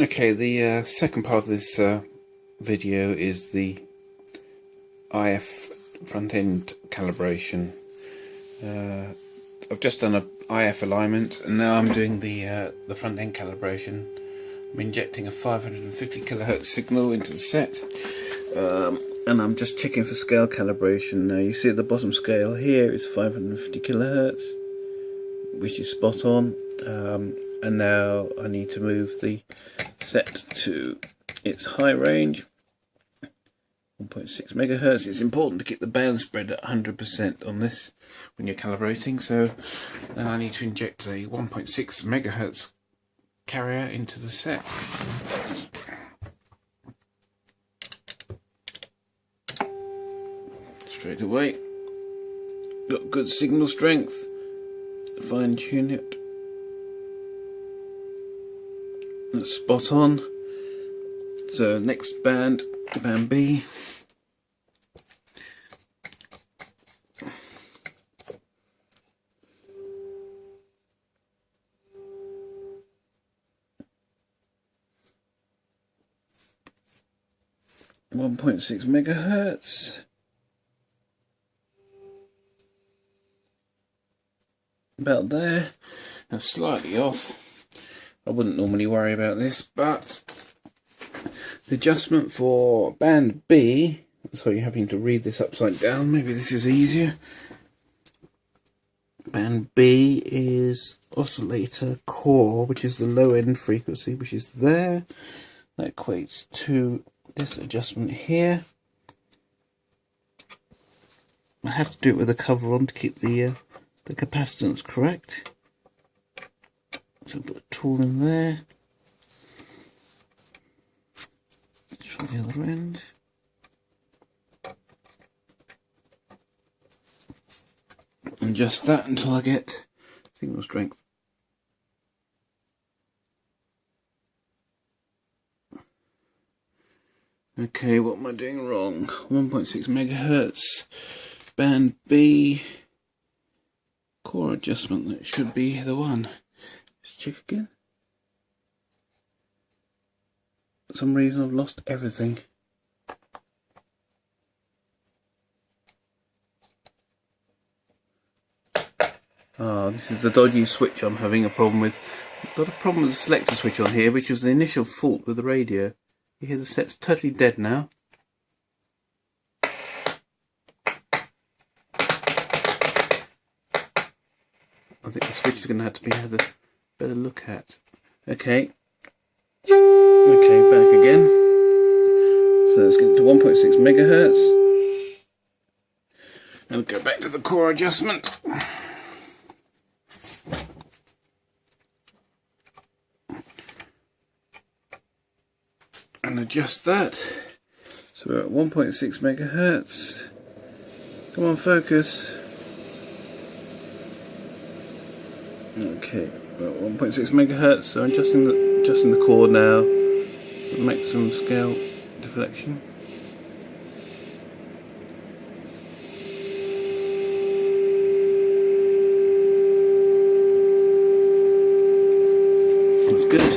Okay, the second part of this video is the IF front-end calibration. I've just done a IF alignment, and now I'm doing the front-end calibration. I'm injecting a 550 kHz signal into the set, and I'm just checking for scale calibration. Now you see at the bottom scale here is 550 kHz, which is spot on. And now I need to move the set to its high range, 1.6 megahertz. It's important to keep the band spread at 100% on this when you're calibrating. So then I need to inject a 1.6 megahertz carrier into the set. Straight away, got good signal strength. Fine tune it. That's spot on. So next band B. .6 megahertz. About there. That's slightly off. I wouldn't normally worry about this, but the adjustment for band B, so you're having to read this upside down, maybe this is easier. Band B is oscillator core, which is the low end frequency, which is there. That equates to this adjustment here. I have to do it with a cover on to keep the capacitance correct. So put a tool in there. Try the other end. And just that until I get signal strength. Okay, what am I doing wrong? 1.6 megahertz. Band B. Core adjustment, that should be the one. Let's check again. For some reason I've lost everything. This is the dodgy switch I'm having a problem with. I've got a problem with the selector switch on here, which was the initial fault with the radio. You hear the set's totally dead now. I think the switch is going to have to be had a better look at. Okay, back again. So let's get to 1.6 megahertz. And go back to the core adjustment. And adjust that. So we're at 1.6 megahertz. Come on, focus. Okay, well, 1.6 megahertz. So I'm adjusting the chord now. Maximum scale deflection. That's good.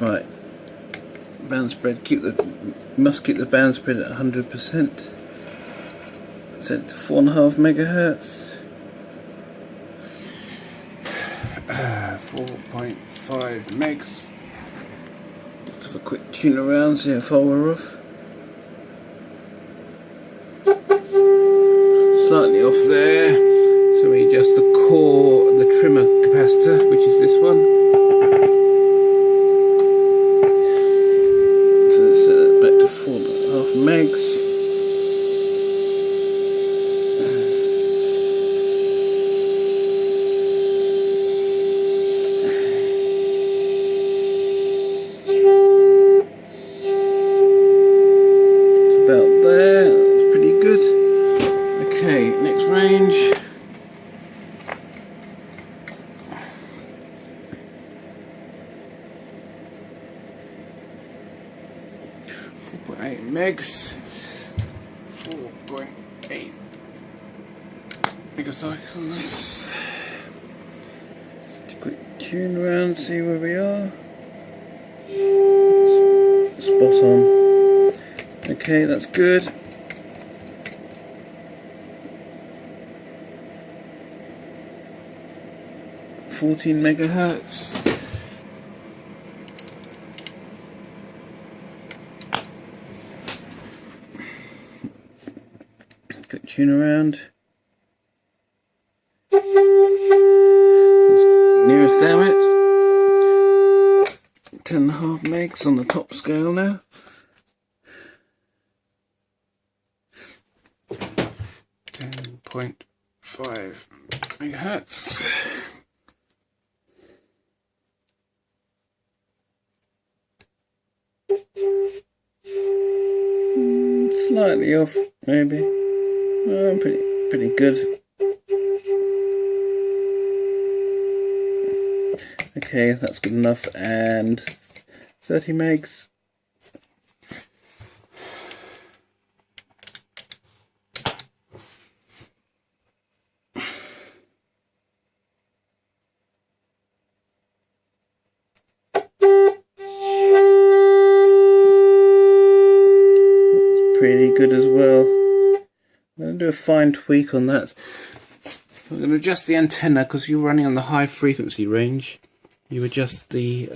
Right. Band spread. Must keep the band spread at 100%. Set to 4.5 megahertz. 4.5 megs. Just have a quick tune around, see how far we're off. Slightly off there. So we adjust the core, the trimmer capacitor, which is this one. So let's set that back to 4.5 megs. About there, that's pretty good. Okay, next range. Megs, 4.8 megacycles. Just a quick Tune around, see where we are. Spot on. Okay, that's good. (14 MHz). Quick tune around. Nearest damn it. 10.5 megs on the top scale now. 10.5 MHz. Slightly off, maybe. Pretty good. Okay, that's good enough. And 30 megs. Pretty good as well. I'm going to do a fine tweak on that. I'm going to adjust the antenna because you're running on the high frequency range. You adjust the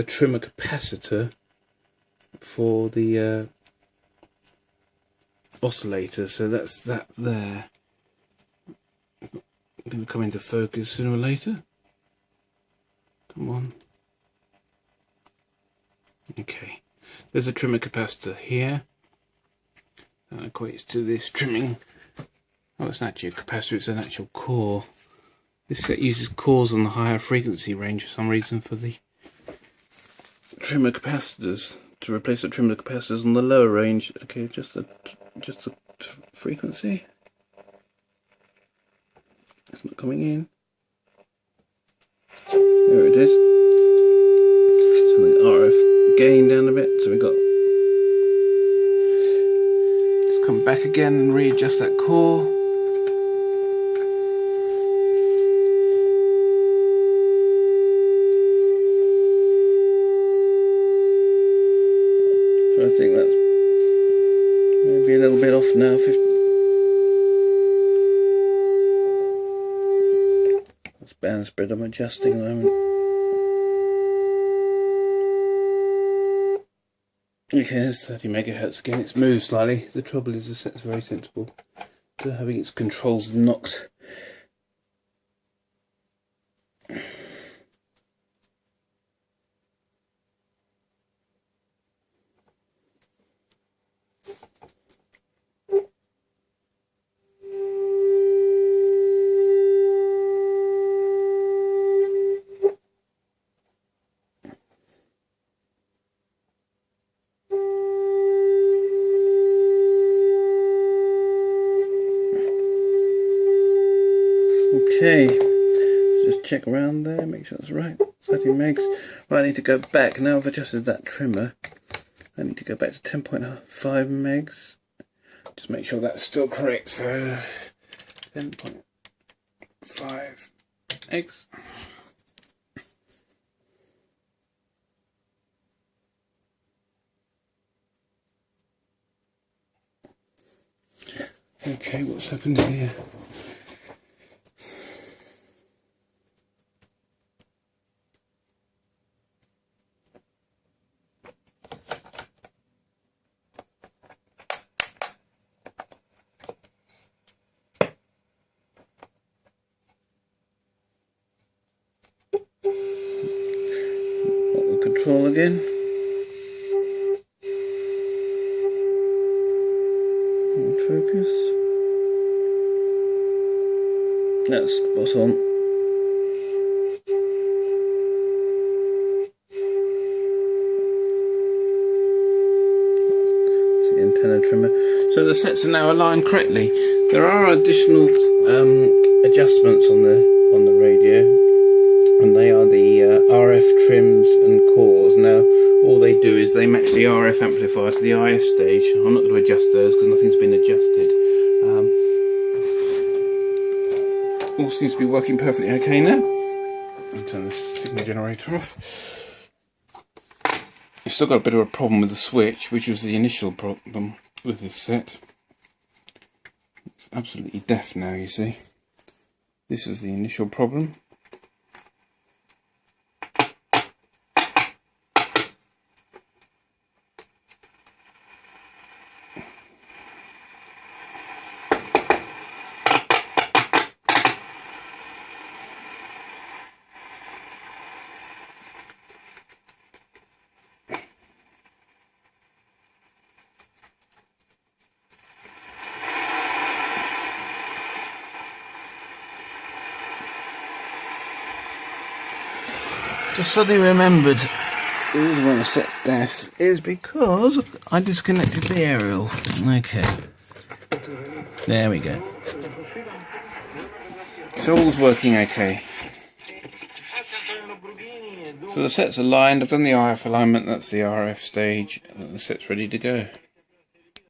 trimmer capacitor for the oscillator. So that's that there. I'm going to come into focus sooner or later. Come on. Okay. There's a trimmer capacitor here. That equates to this trimming. Oh, it's not actually a capacitor, it's an actual core. This set uses cores on the higher frequency range for some reason for the trimmer capacitors, to replace the trimmer capacitors on the lower range. Okay, just the frequency. It's not coming in. There it is. So the RF gain down a bit. So we got. Let's come back again and readjust that core. So I think that's maybe a little bit off now. That's band spread I'm adjusting at the moment. Okay, there's 30 MHz again. It's moved slightly. The trouble is the set's very sensible to having its controls knocked. Okay, just check around there, make sure that's right. 30 megs. Right, I need to go back. Now I've adjusted that trimmer. I need to go back to 10.5 megs. Just make sure that's still correct. So 10.5 megs. Okay, what's happened here? Control again. And focus. That's spot on. That's the antenna trimmer. So the sets are now aligned correctly. There are additional adjustments on the radio, and they are the RF trims and cores. Now all they do is they match the RF amplifier to the IF stage. I'm not going to adjust those because nothing's been adjusted. all seems to be working perfectly okay now. I'll turn the signal generator off. You've still got a bit of a problem with the switch, which was the initial problem with this set. It's absolutely deaf now, you see. This is the initial problem. Just suddenly remembered the reason why the set's deaf is because I disconnected the aerial. Okay. There we go. So all's working okay. So the set's aligned. I've done the IF alignment, that's the RF stage, and the set's ready to go.